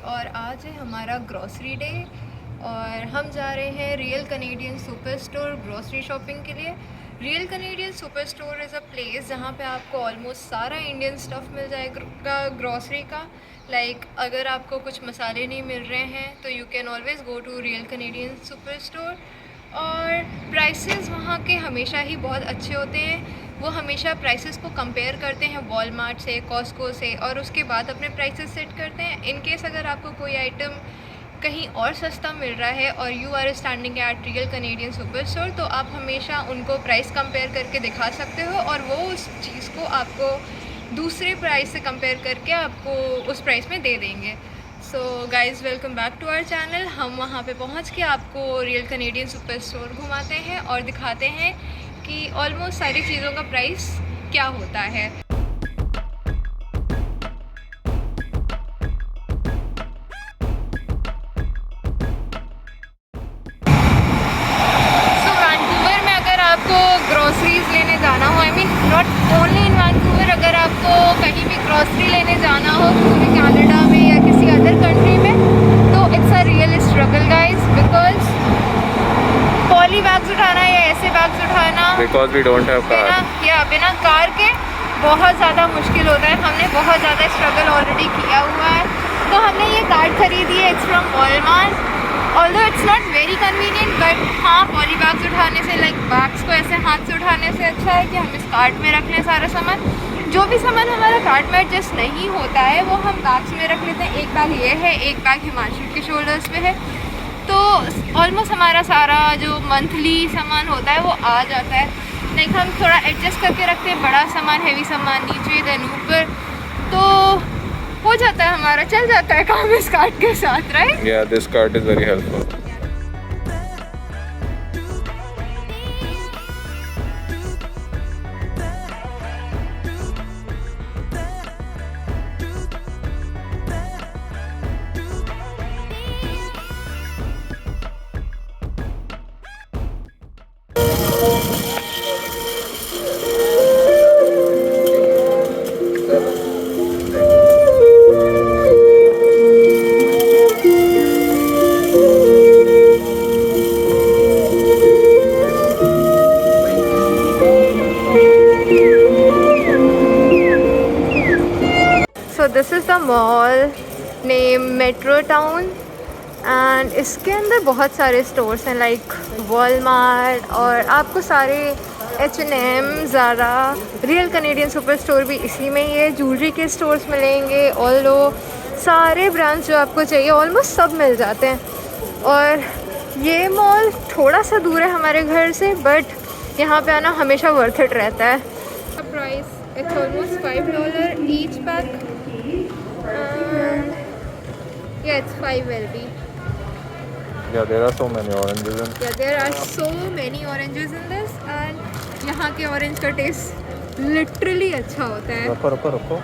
और आज है हमारा ग्रॉसरी डे और हम जा रहे हैं real Canadian super store grocery shopping के लिए। Real Canadian super store is a place जहाँ पे आपको ऑलमोस्ट सारा इंडियन स्टफ़ मिल जाएगा ग्रॉसरी का। लाइक अगर आपको कुछ मसाले नहीं मिल रहे हैं तो you can always go to real Canadian super store. और प्राइसेस वहाँ के हमेशा ही बहुत अच्छे होते हैं। वो हमेशा प्राइसेस को कंपेयर करते हैं वॉलमार्ट से, कॉस्को से, और उसके बाद अपने प्राइसेस सेट करते हैं। इन केस अगर आपको कोई आइटम कहीं और सस्ता मिल रहा है और you are standing at real Canadian super store, तो आप हमेशा उनको प्राइस कंपेयर करके दिखा सकते हो और वो उस चीज़ को आपको दूसरे प्राइस से कंपेयर करके आपको उस प्राइस में दे देंगे। So guys, welcome back to our channel. हम वहाँ पे पहुँच के आपको रियल कनेडियन सुपर स्टोर घुमाते हैं और दिखाते हैं कि ऑलमोस्ट सारी चीज़ों का प्राइस क्या होता है। सो वैंकूवर में अगर आपको ग्रॉसरीज लेने जाना हो, I mean not only in Vancouver, अगर आपको कहीं भी ग्रॉसरी लेने जाना हो पूरे कनाडा में या किसी अदर कंट्री में, तो it's a real struggle guys, because poly bags उठाना या ऐसे बैग्स उठाना Because we don't have car. बिना कार के बहुत ज़्यादा मुश्किल होता है। हमने बहुत ज़्यादा स्ट्रगल ऑलरेडी किया हुआ है। तो हमने ये कार्ड खरीदी है, it's from Walmart. Although it's not very convenient, but हाँ, पॉली बैग्स उठाने से, लाइक बैग्स को ऐसे हाथ से उठाने से अच्छा है कि हम इस कार्ट में रख लें सारा सामान। जो भी सामान हमारा कार्ट में एडजस्ट नहीं होता है वो हम बैग्स में रख लेते हैं। एक बैग ये है, एक बैग हिमांशु के शोल्डर्स पे है, तो ऑलमोस्ट हमारा सारा जो मंथली सामान होता है वो आ जाता है। लाइक हम थोड़ा एडजस्ट करके रखते हैं, बड़ा सामान, हैवी सामान नीचे, देन ऊपर, तो हो जाता है, हमारा चल जाता है काम इस कार्ट के साथ, right? Yeah, this cart is very helpful. So this is the mall name metro town and इसके अंदर बहुत सारे स्टोर्स हैं, लाइक वॉलमार्ट, और आपको सारे H&M, Zara, real Canadian super store भी इसी में ही है। ज्वेलरी के स्टोर्स मिलेंगे, ऑल्दो सारे ब्रांड्स जो आपको चाहिए ऑलमोस्ट सब मिल जाते हैं। और ये मॉल थोड़ा सा दूर है हमारे घर से, बट यहाँ पे आना हमेशा वर्थ इट रहता है। Price it's almost $5 each pack. Yeah, it's 5 LB. Yeah, there are so many oranges in. Yeah, there are so many oranges in this, and यहाँ के ऑरेंज का टेस्ट लिटरली अच्छा होता है। रखो रखो रखो।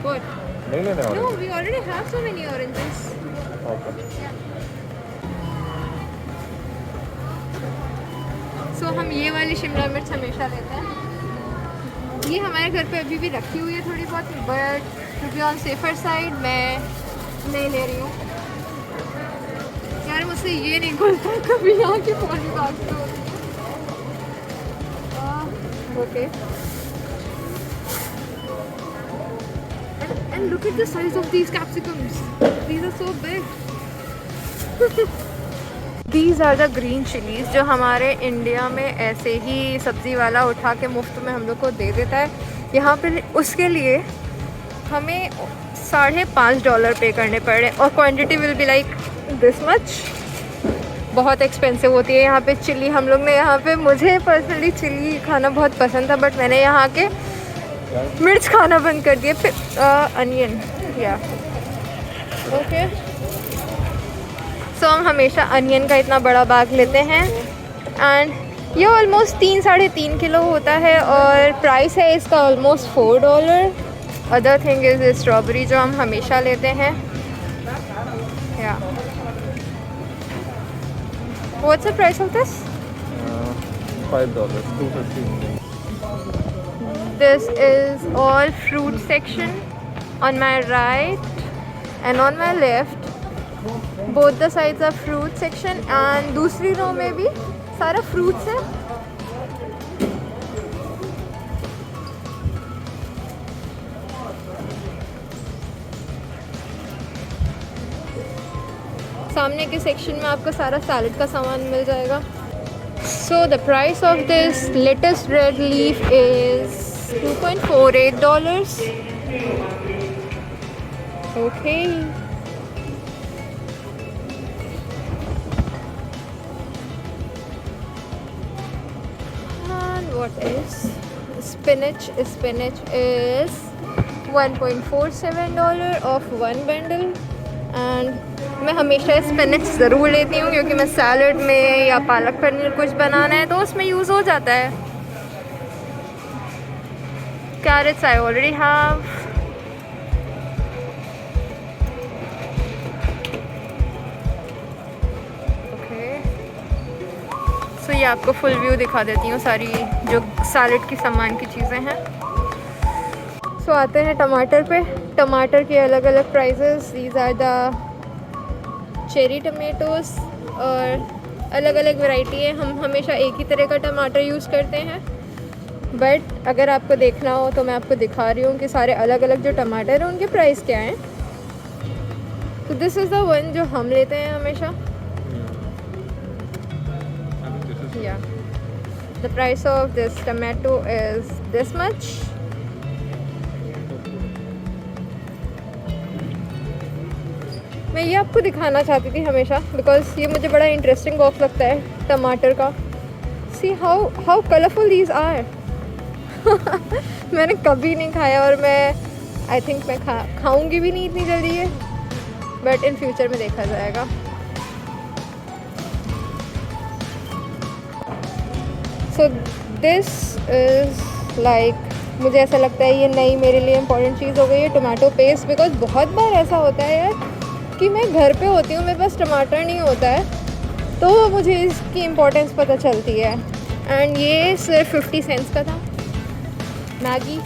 What? नहीं लेने No, orange. we already have so many oranges. Okay. So हम ये वाली शिमला मिर्च हमेशा लेते हैं। ये हमारे घर पे अभी भी रखी हुई है थोड़ी बहुत, but to be on safer side मैं नहीं ले रही हूँ। यार मुझसे ये नहीं खुलता कभी यहाँ की पॉली बैग तो। Okay, and look at the size of these capsicums. These are so big. These are the green chilies जो हमारे इंडिया में ऐसे ही सब्ज़ी वाला उठा के मुफ्त में हम लोग को दे देता है। यहाँ पे उसके लिए हमें $5.5 पे करने पड़े और quantity will be like this much. बहुत एक्सपेंसिव होती है यहाँ पे चिली। हम लोग ने यहाँ पे, मुझे पर्सनली चिली खाना बहुत पसंद था, बट मैंने यहाँ के मिर्च खाना बंद कर दिया। फिर अनियन, या ओके। सो हम हमेशा अनियन का इतना बड़ा बैग लेते हैं, एंड ये ऑलमोस्ट 3-3.5 किलो होता है और प्राइस है इसका almost $4। Other thing is strawberry जो हम हमेशा लेते हैं। या what's the price of this? $5, 250. This is all fruit section on my right, and on my left both the sides of fruit section and दूसरी रो में भी सारा फ्रूट्स है। सामने के सेक्शन में आपको सारा सैलड का सामान मिल जाएगा। So the price of this latest red leaf is $2.48। Okay, and what is spinach? Spinach is $1.47 of one bundle। And मैं हमेशा स्पिनच ज़रूर लेती हूँ क्योंकि मैं सैलड में या पालक पनीर कुछ बनाना है तो उसमें यूज़ हो जाता है। Carrots I already have. Okay, so ये आपको फुल व्यू दिखा देती हूँ सारी जो सैलड की सामान की चीज़ें हैं। सो आते हैं टमाटर पे। टमाटर के अलग अलग prices. These are the cherry tomatoes और अलग अलग वैरायटी है। हम हमेशा एक ही तरह का टमाटर यूज़ करते हैं, बट अगर आपको देखना हो तो मैं आपको दिखा रही हूँ कि सारे अलग अलग जो टमाटर हैं उनके प्राइस क्या हैं। तो दिस इज़ द वन जो हम लेते हैं हमेशा। या the price of this tomato is this much. मैं ये आपको दिखाना चाहती थी हमेशा बिकॉज ये मुझे बड़ा इंटरेस्टिंग बॉक्स लगता है टमाटर का। See how colourful these are. मैंने कभी नहीं खाया और मैं आई थिंक मैं खाऊंगी भी नहीं इतनी जल्दी है, बट इन फ्यूचर में देखा जाएगा। सो दिस इज़ लाइक, मुझे ऐसा लगता है ये नई मेरे लिए इम्पोर्टेंट चीज़ हो गई है, टोमेटो पेस्ट। बिकॉज बहुत बार ऐसा होता है यार कि मैं घर पे होती हूँ, मेरे पास टमाटर नहीं होता है, तो मुझे इसकी इम्पोर्टेंस पता चलती है। एंड ये सिर्फ 50 सेंट्स का था। मैगी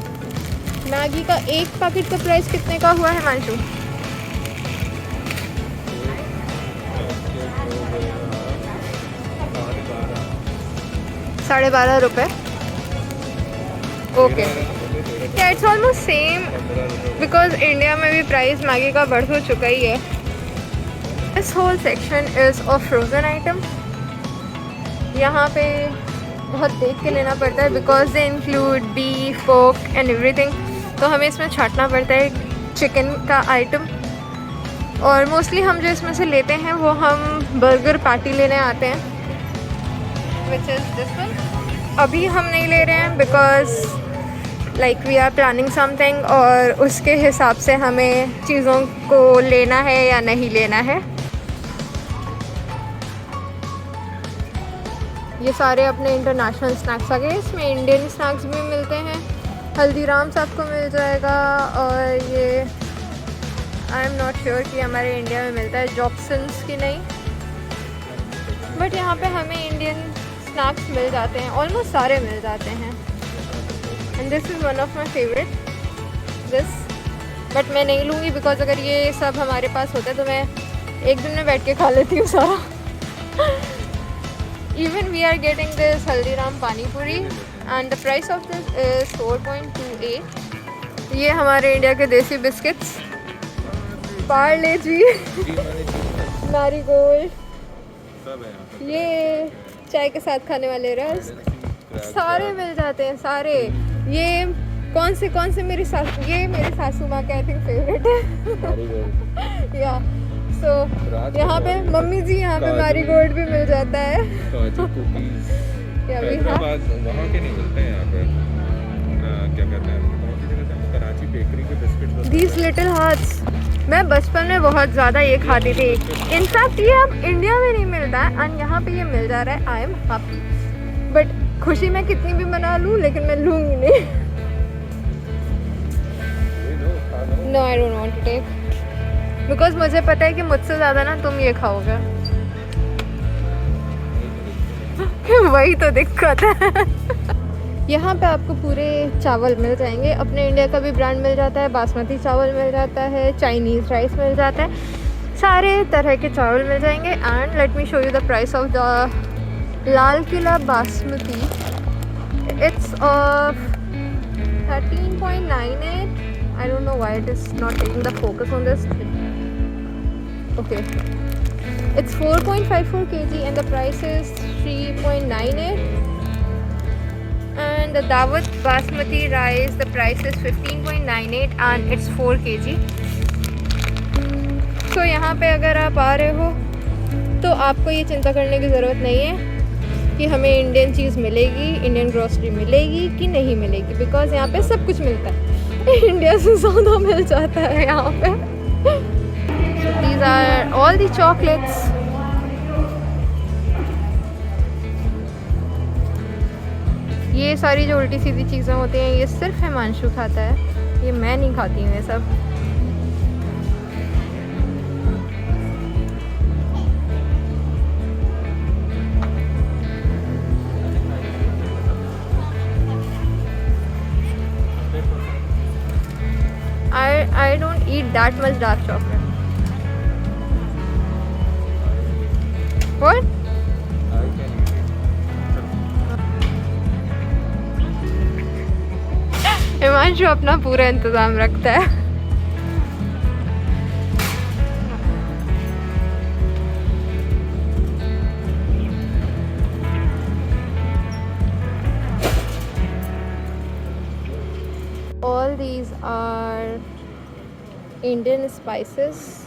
का एक पैकेट का प्राइस कितने का हुआ है मानशू? 12.5 रुपये। ओके, या it's almost same because India में भी प्राइस मैगी का बढ़ हो चुका ही है। This whole section is of frozen item. यहाँ पे बहुत देख के लेना पड़ता है because they include beef, pork and everything. तो हमें इसमें छांटना पड़ता है चिकन का आइटम। और मोस्टली हम जो इसमें से लेते हैं वो हम बर्गर पैटी लेने आते हैं, विच इज़ दिस वन। अभी हम नहीं ले रहे हैं because like we are planning something और उसके हिसाब से हमें चीज़ों को लेना है या नहीं लेना है। ये सारे अपने इंटरनेशनल स्नैक्स आ गए। इसमें इंडियन स्नैक्स भी मिलते हैं। हल्दीराम्स आपको मिल जाएगा और ये आई एम नॉट श्योर कि हमारे इंडिया में मिलता है, जॉब्सन्स की नहीं, बट यहाँ पे हमें इंडियन स्नैक्स मिल जाते हैं, ऑलमोस्ट सारे मिल जाते हैं। And this is one of my favourite this, but मैं नहीं लूँगी बिकॉज अगर ये सब हमारे पास होता है तो मैं एक दिन में बैठ के खा लेती हूँ सारा। Even we are getting this Haldiram Pani Puri and the price of this is 4.28। ये हमारे इंडिया के देसी बिस्किट्स, पार्ले जी, मैरीगोल्ड, ये चाय के साथ खाने वाले रस्क, सारे मिल जाते हैं सारे। ये कौन से मेरी सासू, ये मेरी सासू माँ का आई थिंक फेवरेट है। या सो यहाँ पे मम्मी जी, यहाँ पे मैरीगोल्ड भी मिल जाता है। वहाँ के नहीं मिलते हैं यहाँ पे, क्या कहते हैं, कराची बेकरी के बिस्किट। These little hearts, मैं बचपन में बहुत ज़्यादा ये खाती थी। इनफैक्ट ये अब इंडिया में नहीं मिलता है एंड यहाँ पे ये मिल जा रहा है। आई एम हैप्पी, बट खुशी मैं कितनी भी मना लूँ लेकिन मैं लूँगी नहीं। No, I don't want to take because मुझे पता है कि मुझसे ज़्यादा ना तुम ये खाओगे। वही तो दिक्कत है। यहाँ पे आपको पूरे चावल मिल जाएंगे। अपने इंडिया का भी ब्रांड मिल जाता है, बासमती चावल मिल जाता है, चाइनीज़ राइस मिल जाता है। सारे तरह के चावल मिल जाएंगे। And let me show you the price of the Lal Qila basmati. It's of 13.98. I don't know why it is not taking the focus on this. Okay, it's 4.54 kg and the price is 3.98. And the Dawat basmati rice, the price is 15.98 and it's 4 kg. तो यहाँ पे अगर आप आ रहे हो तो आपको ये चिंता करने की ज़रूरत नहीं है कि हमें इंडियन चीज़ मिलेगी, इंडियन ग्रोसरी मिलेगी कि नहीं मिलेगी, बिकॉज़ यहाँ पे सब कुछ मिलता है। इंडिया से ज़्यादा मिल जाता है यहाँ पे। These are all the chocolates. ये सारी जो उल्टी सीधी चीज़ें होती हैं ये सिर्फ हिमांशु खाता है, ये मैं नहीं खाती हूँ ये सब। I don't eat that much dark chocolate. What? I can eat it. Himanshu अपना पूरा इंतज़ाम रखता है। All these are Indian spices.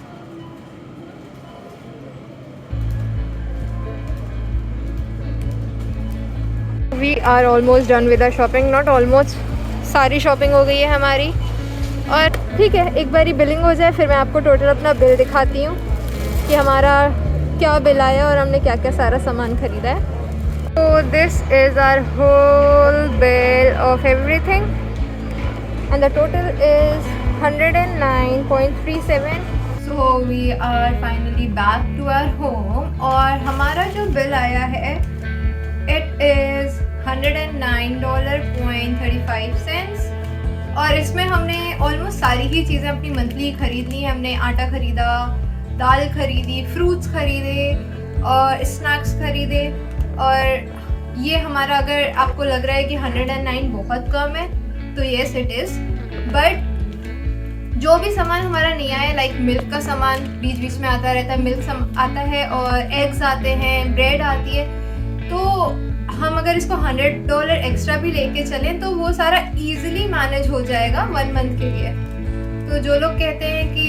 We are almost done with our shopping. Not almost, सारी शॉपिंग हो गई है हमारी। और ठीक है, एक बारी बिलिंग हो जाए फिर मैं आपको टोटल अपना बिल दिखाती हूँ कि हमारा क्या बिल आया और हमने क्या क्या सारा सामान ख़रीदा है। तो this is our whole bill of everything and the total is 109.37. So we are finally back to our home और हमारा जो बिल आया है it is $109.35 और इसमें हमने ऑलमोस्ट सारी ही चीज़ें अपनी मंथली खरीद ली। हमने आटा खरीदा, दाल खरीदी, फ्रूट्स खरीदे और स्नैक्स खरीदे। और ये हमारा, अगर आपको लग रहा है कि 109 बहुत कम है तो येस इट इज़, बट जो भी सामान हमारा नहीं आया, लाइक मिल्क का सामान बीच बीच में आता रहता है, मिल्क आता है और एग्स आते हैं, ब्रेड आती है, तो हम अगर इसको $100 एक्स्ट्रा भी लेके चलें तो वो सारा इजीली मैनेज हो जाएगा 1 मंथ के लिए। तो जो लोग कहते हैं कि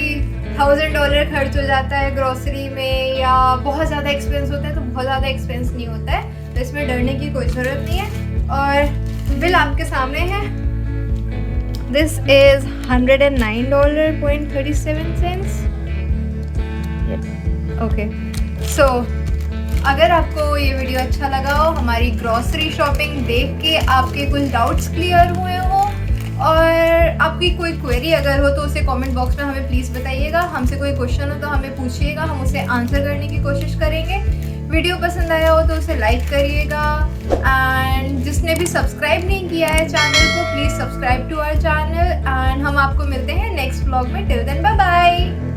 $1000 खर्च हो जाता है ग्रोसरी में या बहुत ज़्यादा एक्सपेंस होता है, तो बहुत ज़्यादा एक्सपेंस नहीं होता है, तो इसमें डरने की कोई ज़रूरत नहीं है। और बिल आपके सामने है। This is $109.37. Okay. So, अगर आपको ये वीडियो अच्छा लगा हो, हमारी ग्रॉसरी शॉपिंग देख के आपके कुछ डाउट्स क्लियर हुए हो और आपकी कोई क्वेरी अगर हो तो उसे कमेंट बॉक्स में हमें प्लीज़ बताइएगा। हमसे कोई क्वेश्चन हो तो हमें पूछिएगा, हम उसे आंसर करने की कोशिश करेंगे। वीडियो पसंद आया हो तो उसे लाइक करिएगा एंड जिसने भी सब्सक्राइब नहीं किया है चैनल को, please subscribe to our channel and हम आपको मिलते हैं नेक्स्ट व्लॉग में। Till then bye bye.